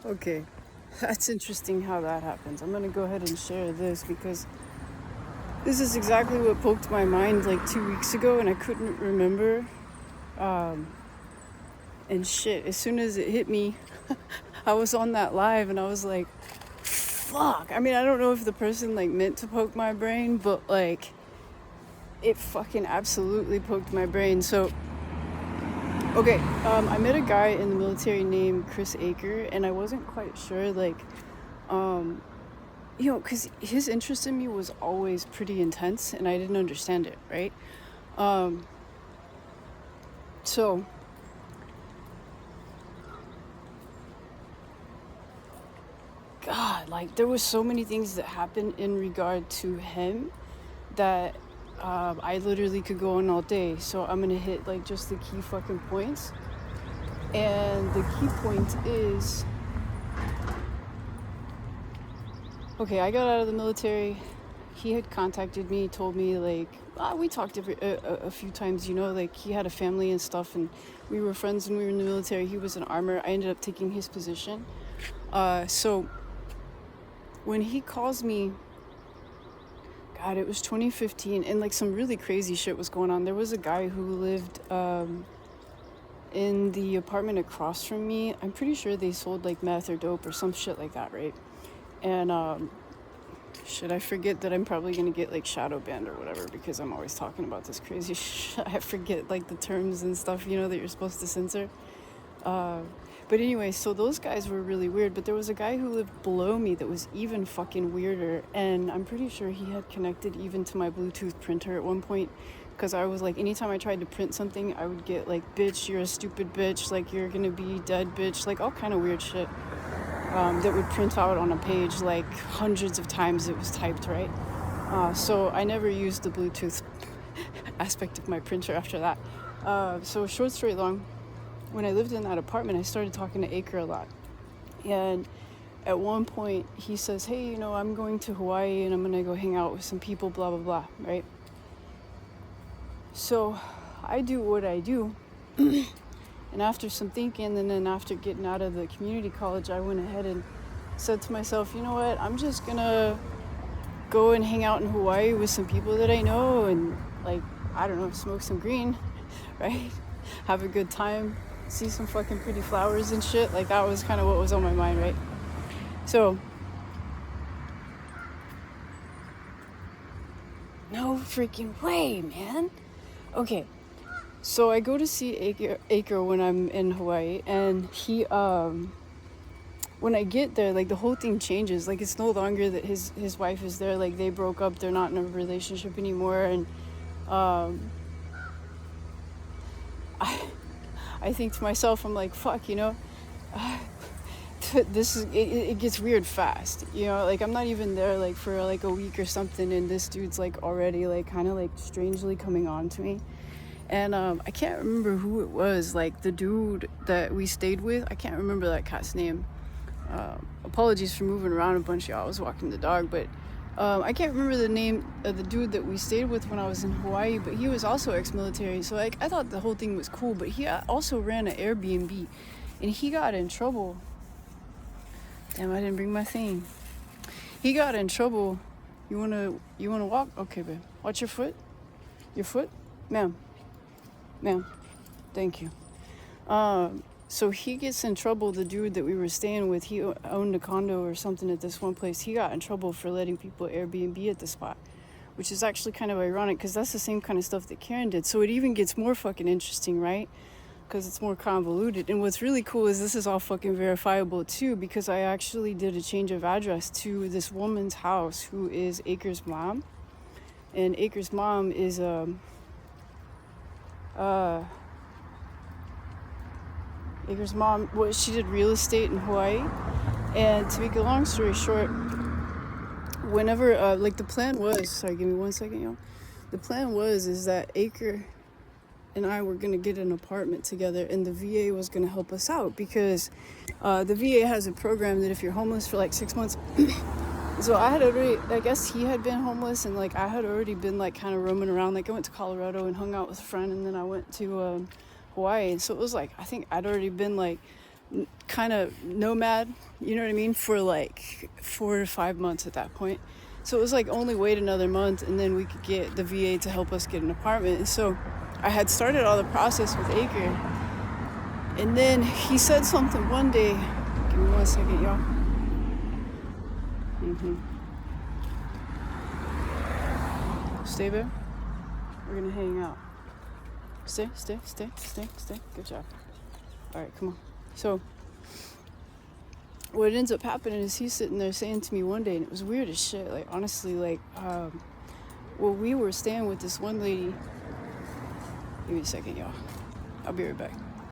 Okay, that's interesting how that happens. I'm gonna go ahead and share this because this is exactly what poked my mind like 2 weeks ago, and I couldn't remember. And shit, as soon as it hit me, I was on that live, and I was like, "Fuck!" I mean, I don't know if the person like meant to poke my brain, but like, it fucking absolutely poked my brain. So, okay, I met a guy in the military named Chris Aker, and I wasn't quite sure like because his interest in me was always pretty intense and I didn't understand it, right? So, God, like, there was so many things that happened in regard to him that I literally could go on all day. So, I'm gonna hit, like, just the key fucking points. And the key point is okay, I got out of the military. He had contacted me, told me like we talked a few times, like he had a family and stuff, and we were friends when we were in the military. He was an armor. I ended up taking his position. So when he calls me, God, it was 2015, and like some really crazy shit was going on. There was a guy who lived in the apartment across from me. I'm pretty sure they sold like meth or dope or some shit like that, right? And should I forget that I'm probably going to get like shadow banned or whatever because I'm always talking about this crazy shit. I forget like the terms and stuff, that you're supposed to censor. But anyway, so those guys were really weird, but there was a guy who lived below me that was even fucking weirder, and I'm pretty sure he had connected even to my Bluetooth printer at one point, because I was like, anytime I tried to print something, I would get like, bitch, you're a stupid bitch, like, you're gonna be dead, bitch, like all kind of weird shit. That would print out on a page like hundreds of times it was typed, right? So I never used the Bluetooth aspect of my printer after that. So short story long, when I lived in that apartment, I started talking to Aker a lot. And at one point, he says, hey, I'm going to Hawaii and I'm going to go hang out with some people, blah, blah, blah, right? So I do what I do. And after some thinking, and then after getting out of the community college, I went ahead and said to myself, you know what, I'm just gonna go and hang out in Hawaii with some people that I know and, like, I don't know, smoke some green, right? Have a good time, see some fucking pretty flowers and shit. Like, that was kind of what was on my mind, right? So, no freaking way, man. Okay. So I go to see Aker when I'm in Hawaii, and he, when I get there, like, the whole thing changes. Like, it's no longer that his wife is there. Like, they broke up. They're not in a relationship anymore. And I think to myself, I'm like, fuck, this is, it gets weird fast. Like, I'm not even there, like, for, like, a week or something, and this dude's, like, already, like, kind of, like, strangely coming on to me. And I can't remember who it was, like the dude that we stayed with. I can't remember that cat's name. Apologies for moving around a bunch, y'all. I was walking the dog, but I can't remember the name of the dude that we stayed with when I was in Hawaii, but he was also ex-military. So, like, I thought the whole thing was cool, but he also ran an Airbnb, and he got in trouble. Damn, I didn't bring my thing. He got in trouble. You wanna walk? Okay, babe. Watch your foot. Your foot, ma'am. Thank you. So he gets in trouble. The dude that we were staying with, he owned a condo or something at this one place. He got in trouble for letting people Airbnb at the spot, which is actually kind of ironic because that's the same kind of stuff that Karen did. So it even gets more fucking interesting, right? Because it's more convoluted. And what's really cool is this is all fucking verifiable too, because I actually did a change of address to this woman's house who is Aker's mom. And Aker's mom is Aker's mom, she did real estate in Hawaii. And to make a long story short, whenever, like, the plan was, sorry, give me 1 second, y'all. The plan is that Aker and I were going to get an apartment together, and the VA was going to help us out because the VA has a program that if you're homeless for like 6 months, so I had already, I guess he had been homeless, and like I had already been like kind of roaming around. Like, I went to Colorado and hung out with a friend, and then I went to Hawaii. So it was like, I think I'd already been like kind of nomad, you know what I mean, for like 4 to 5 months at that point. So it was like only wait another month and then we could get the VA to help us get an apartment. And so I had started all the process with Aker. And then he said something one day. Give me 1 second, y'all. Stay there. We're gonna hang out. Stay. Good job. All right, come on. So what ends up happening is he's sitting there saying to me one day, and it was weird as shit. Like, honestly, like, well, we were staying with this one lady. Give me a second, y'all. I'll be right back.